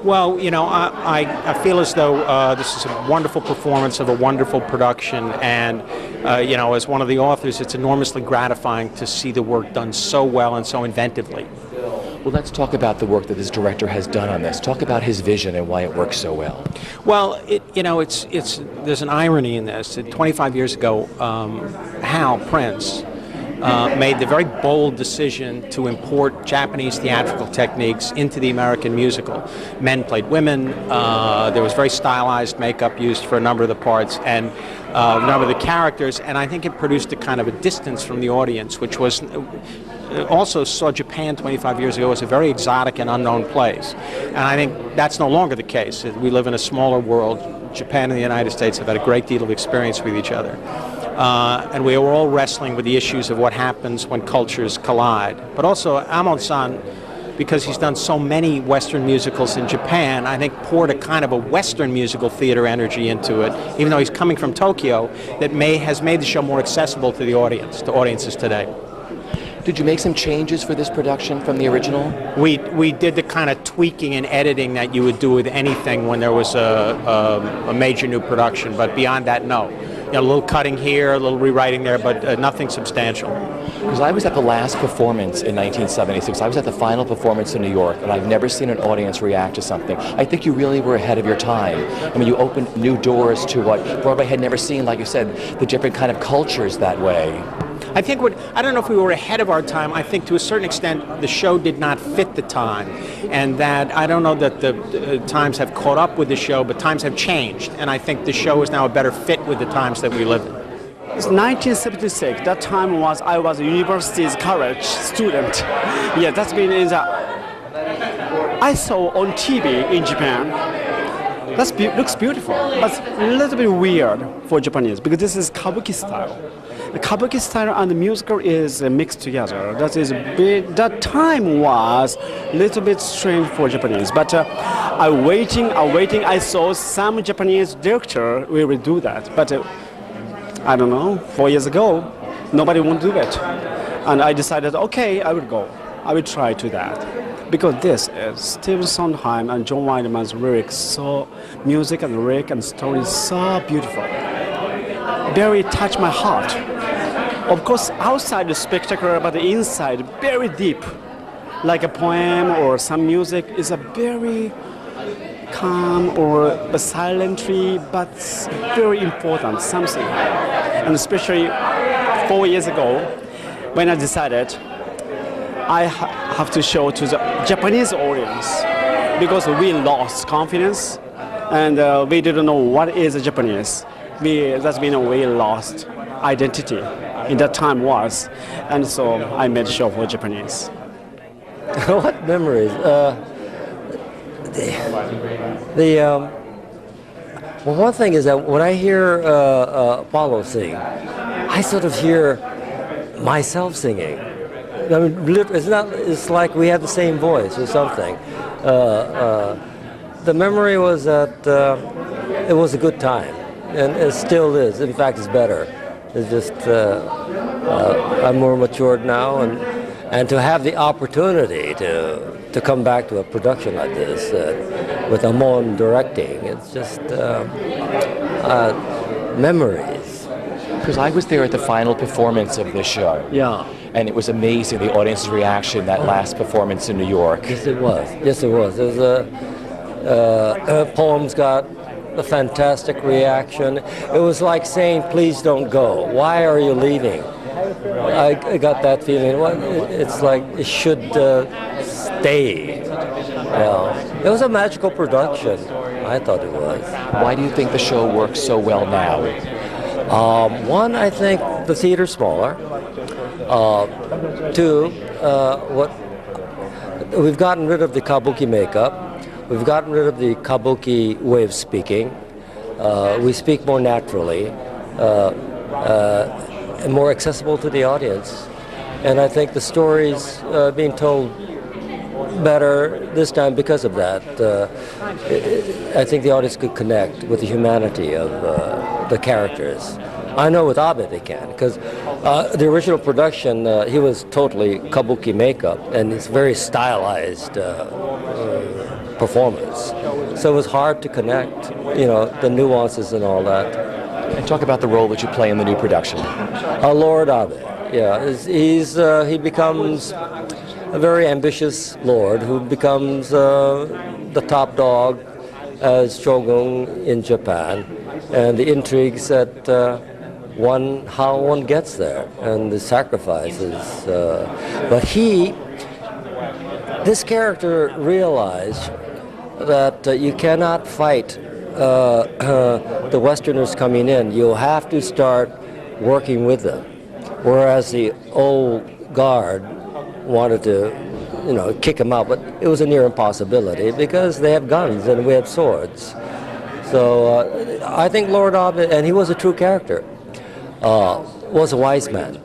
Well, I feel as though this is a wonderful performance of a wonderful production, and as one of the authors, it's enormously gratifying to see the work done so well and so inventively. Well, let's talk about the work that this director has done on this. Talk about his vision and why it works so well. Well, there's an irony in this. 25 years ago, Hal Prince made the very bold decision to import Japanese theatrical techniques into the American musical. Men played women, there was very stylized makeup used for a number of the parts and a number of the characters, and I think it produced a kind of a distance from the audience, which was also saw Japan 25 years ago as a very exotic and unknown place. And I think that's no longer the case. We live in a smaller world. Japan and the United States have had a great deal of experience with each other. And we are all wrestling with the issues of what happens when cultures collide. But also, Amon-san, because he's done so many Western musicals in Japan, I think poured a kind of a Western musical theater energy into it, even though he's coming from Tokyo, that has made the show more accessible to the audience, to audiences today. Did you make some changes for this production from the original? We did the kind of tweaking and editing that you would do with anything when there was a major new production, but beyond that, no. A little cutting here, a little rewriting there, but nothing substantial. Because I was at the last performance in 1976. I was at the final performance in New York, and I've never seen an audience react to something. I think you really were ahead of your time. I mean, you opened new doors to what Broadway had never seen, like you said, the different kind of cultures that way. I don't know if we were ahead of our time. I think to a certain extent the show did not fit the time, and that I don't know that the times have caught up with the show, but times have changed, and I think the show is now a better fit with the times that we live in. It's 1976. That time I was a university's college student. Yeah, that's been I saw on TV in Japan. Looks beautiful, but a little bit weird for Japanese because this is kabuki style. The kabuki style and the musical is mixed together. That time was a little bit strange for Japanese. But I'm waiting. I saw some Japanese director will do that. But I don't know. 4 years ago, nobody won't do it, and I decided, okay, I will go. I will try to that. Because this is Stephen Sondheim and John Weidman's lyrics, music and lyric and story is so beautiful. Very touch my heart. Of course, outside is spectacular, but the inside very deep. Like a poem or some music is a very calm or silently, but very important something. And especially 4 years ago, when I decided I have to show to the Japanese audience because we lost confidence and we didn't know what is Japanese. We lost identity in that time was, and so I made a show for Japanese. What memories? Well, one thing is that when I hear Apollo sing, I sort of hear myself singing. I mean, it's like we have the same voice or something. The memory was that it was a good time, and it still is. In fact, it's better. It's just I'm more matured now, and to have the opportunity to come back to a production like this with Amon directing, it's just memories. Because I was there at the final performance of this show. Yeah. And it was amazing, the audience's reaction, that last performance in New York. Yes, it was. Yes, it was. It was poems got a fantastic reaction. It was like saying, please don't go. Why are you leaving? I got that feeling. It's like it should stay. Yeah. It was a magical production. I thought it was. Why do you think the show works so well now? One, I think the theater's smaller. Two, we've gotten rid of the kabuki makeup. We've gotten rid of the kabuki way of speaking. We speak more naturally and more accessible to the audience. And I think the story's being told better this time because of that. I think the audience could connect with the humanity of the characters. I know with Abe they can, because the original production, he was totally kabuki makeup, and it's very stylized performance. So it was hard to connect, the nuances and all that. And talk about the role that you play in the new production. Lord Abe, yeah, he becomes a very ambitious lord who becomes the top dog as shogun in Japan, and the intrigues that how one gets there, and the sacrifices. But this character realized that you cannot fight the Westerners coming in. You have to start working with them. Whereas the old guard wanted to, kick him out, but it was a near impossibility because they have guns and we have swords. So I think Lord Abe, and he was a true character, was a wise man.